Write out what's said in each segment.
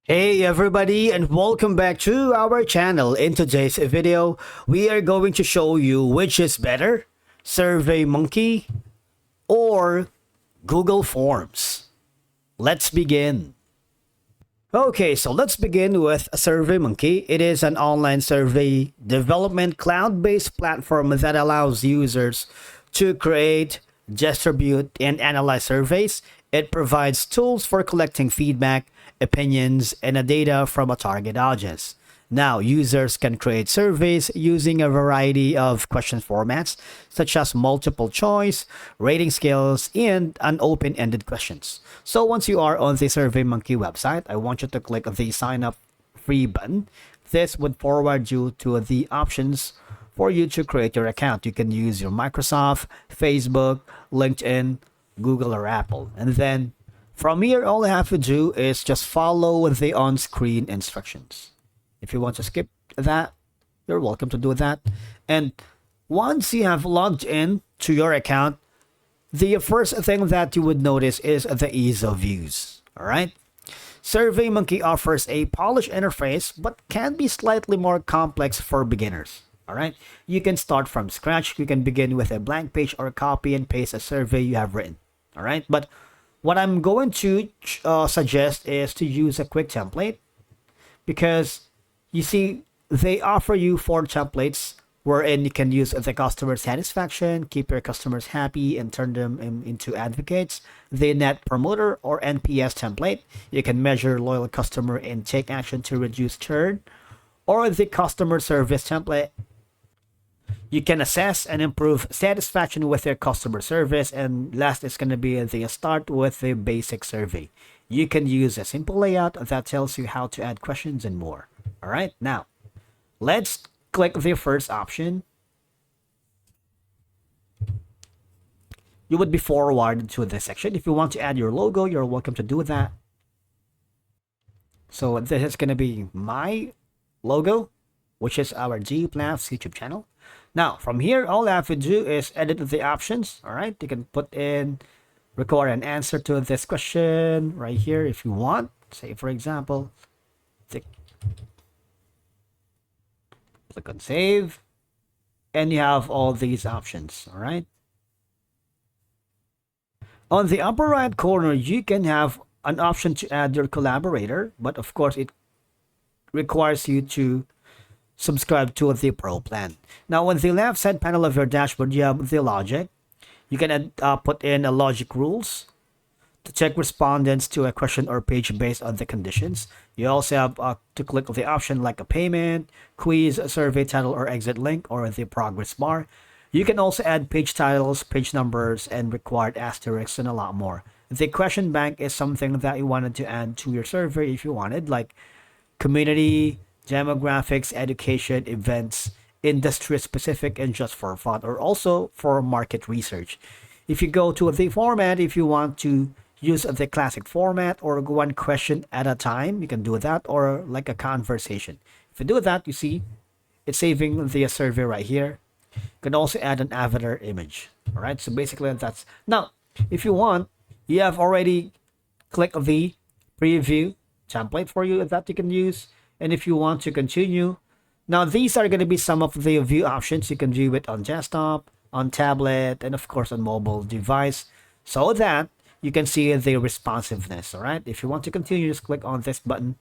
Hey everybody, and welcome back to our channel. In today's video, we are going to show you which is better, SurveyMonkey or Google Forms. Let's begin. Okay, so let's begin with SurveyMonkey. It is an online survey development cloud-based platform that allows users to create, distribute, and analyze surveys. It provides tools for collecting feedback, opinions, and data from a target audience. Now, users can create surveys using a variety of question formats, such as multiple choice, rating scales, and an open-ended questions. So once you are on the SurveyMonkey website, I want you to click the sign up free button. This would forward you to the options for you to create your account. You can use your Microsoft, Facebook, LinkedIn, Google, or Apple. And then from here, all you have to do is just follow the on-screen instructions. If you want to skip that, you're welcome to do that. And once you have logged in to your account, the first thing that you would notice is the ease of use. All right. SurveyMonkey offers a polished interface, but can be slightly more complex for beginners. All right. You can start from scratch. You can begin with a blank page or copy and paste a survey you have written. All right. But what I'm going to suggest is to use a quick template, because you see they offer you 4 templates wherein you can use the customer satisfaction, keep your customers happy, and turn them into advocates. The net promoter or NPS template, you can measure loyal customer and take action to reduce churn. Or the customer service template, you can assess and improve satisfaction with your customer service. And last is going to be the start with the basic survey. You can use a simple layout that tells you how to add questions and more. All right, now let's click the first option. You would be forwarded to this section. If you want to add your logo, you're welcome to do that. So this is going to be my logo, which is our G Plafs YouTube channel. Now, from here, all I have to do is edit the options. All right, you can put in, record an answer to this question right here if you want. Say, for example, click on save, and you have all these options. All right. On the upper right corner, you can have an option to add your collaborator, but of course, it requires you to subscribe to the Pro plan. Now, on the left side panel of your dashboard, you have the logic. You can put in a logic rules to check respondents to a question or page based on the conditions. You also have to click the option like a payment, quiz, a survey title, or exit link, or the progress bar. You can also add page titles, page numbers, and required asterisks, and a lot more. The question bank is something that you wanted to add to your survey if you wanted, like community, demographics, education, events, industry specific, and just for fun, or also for market research. If you go to the format, if you want to use the classic format or one question at a time, you can do that, or like a conversation. If you do that, you see it's saving the survey right here. You can also add an avatar image. All right, so basically that's now. If you want, you have already clicked the preview template for you that you can use. And if you want to continue, now these are going to be some of the view options. You can view it on desktop, on tablet, and of course on mobile device, so that you can see the responsiveness. All right, if you want to continue, just click on this button.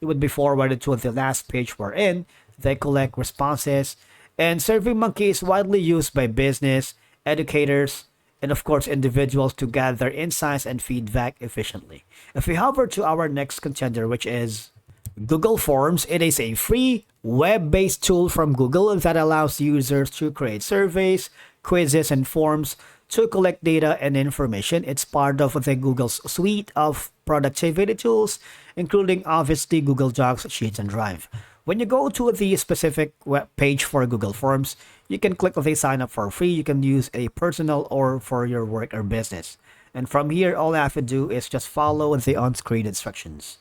It would be forwarded to the last page we're in. They collect responses, and SurveyMonkey is widely used by business, educators, and of course individuals to gather insights and feedback efficiently. If we hover to our next contender, which is Google Forms, it is a free web-based tool from Google that allows users to create surveys, quizzes, and forms to collect data and information. It's part of the Google's suite of productivity tools, including obviously Google Docs, Sheets, and Drive. When you go to the specific web page for Google Forms, you can click the sign up for free. You can use a personal or for your work or business. And from here, all I have to do is just follow the on-screen instructions.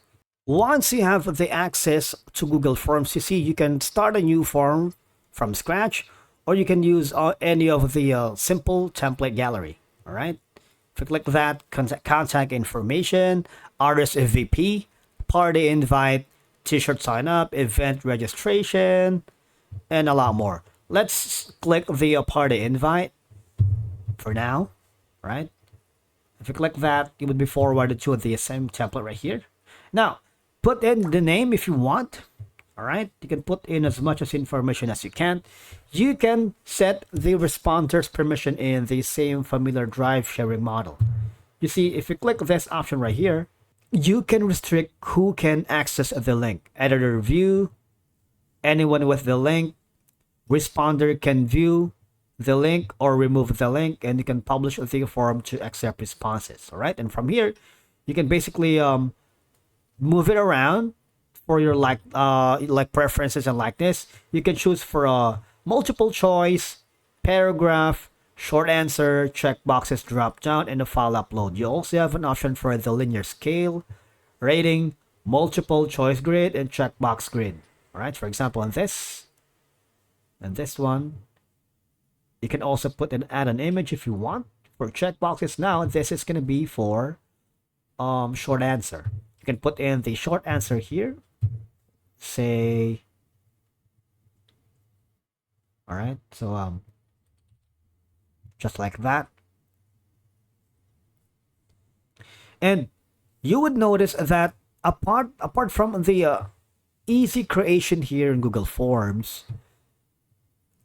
Once you have the access to Google Forms, you see you can start a new form from scratch, or you can use any of the simple template gallery. All right. If you click that, contact information, RSVP, party invite, t-shirt sign up, event registration, and a lot more. Let's click the party invite for now, right? If you click that, it would be forwarded to the same template right here. Now, put in the name if you want. All right, you can put in as much as information as you can. You can set the responder's permission in the same familiar drive sharing model. You see, if you click this option right here, you can restrict who can access the link. Editor view, anyone with the link, responder can view the link or remove the link, and you can publish the form to accept responses. All right, and from here, you can basically move it around for your like preferences and likeness. You can choose for a multiple choice, paragraph, short answer, checkboxes drop down, and a file upload. You also have an option for the linear scale, rating, multiple choice grid, and checkbox grid. All right, for example, on this and this one, you can also put and add an image if you want. For checkboxes now, this is going to be for short answer. You can put in the short answer here. Say, all right, so just like that. And you would notice that apart from the easy creation here in Google Forms,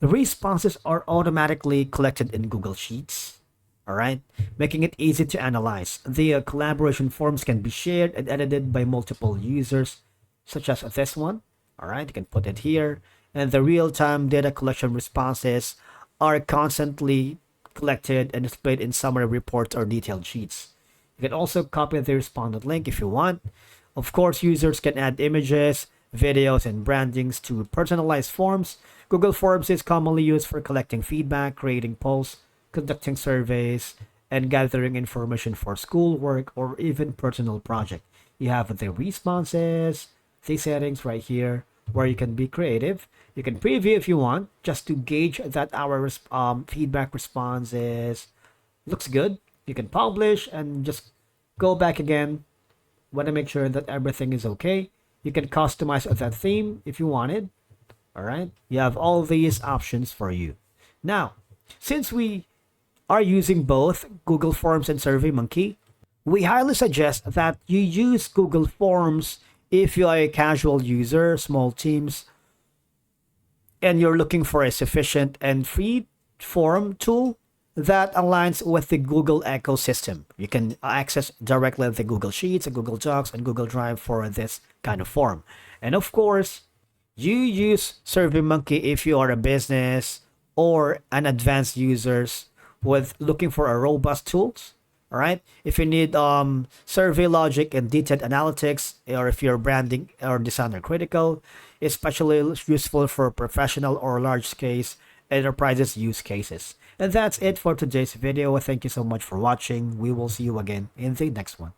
the responses are automatically collected in Google Sheets, all right, making it easy to analyze. The collaboration forms can be shared and edited by multiple users, such as this one. All right, you can put it here. And the real-time data collection responses are constantly collected and displayed in summary reports or detailed sheets. You can also copy the respondent link if you want. Of course, users can add images, videos, and brandings to personalized forms. Google Forms is commonly used for collecting feedback, creating polls, conducting surveys, and gathering information for schoolwork or even personal project. You have the responses, the settings right here where you can be creative. You can preview if you want, just to gauge that our feedback responses looks good. You can publish and just go back again. Want to make sure that everything is okay. You can customize that theme if you wanted. All right, you have all these options for you. Now, since we are using both Google Forms and SurveyMonkey, we highly suggest that you use Google Forms if you are a casual user, small teams, and you're looking for a sufficient and free form tool that aligns with the Google ecosystem. You can access directly the Google Sheets, Google Docs, and Google Drive for this kind of form. And of course, you use SurveyMonkey if you are a business or an advanced users with looking for a robust tools. All right, if you need survey logic and detailed analytics, or if you're branding or designer critical, especially useful for professional or large scale enterprises use cases. And that's it for today's video. Thank you so much for watching. We will see you again in the next one.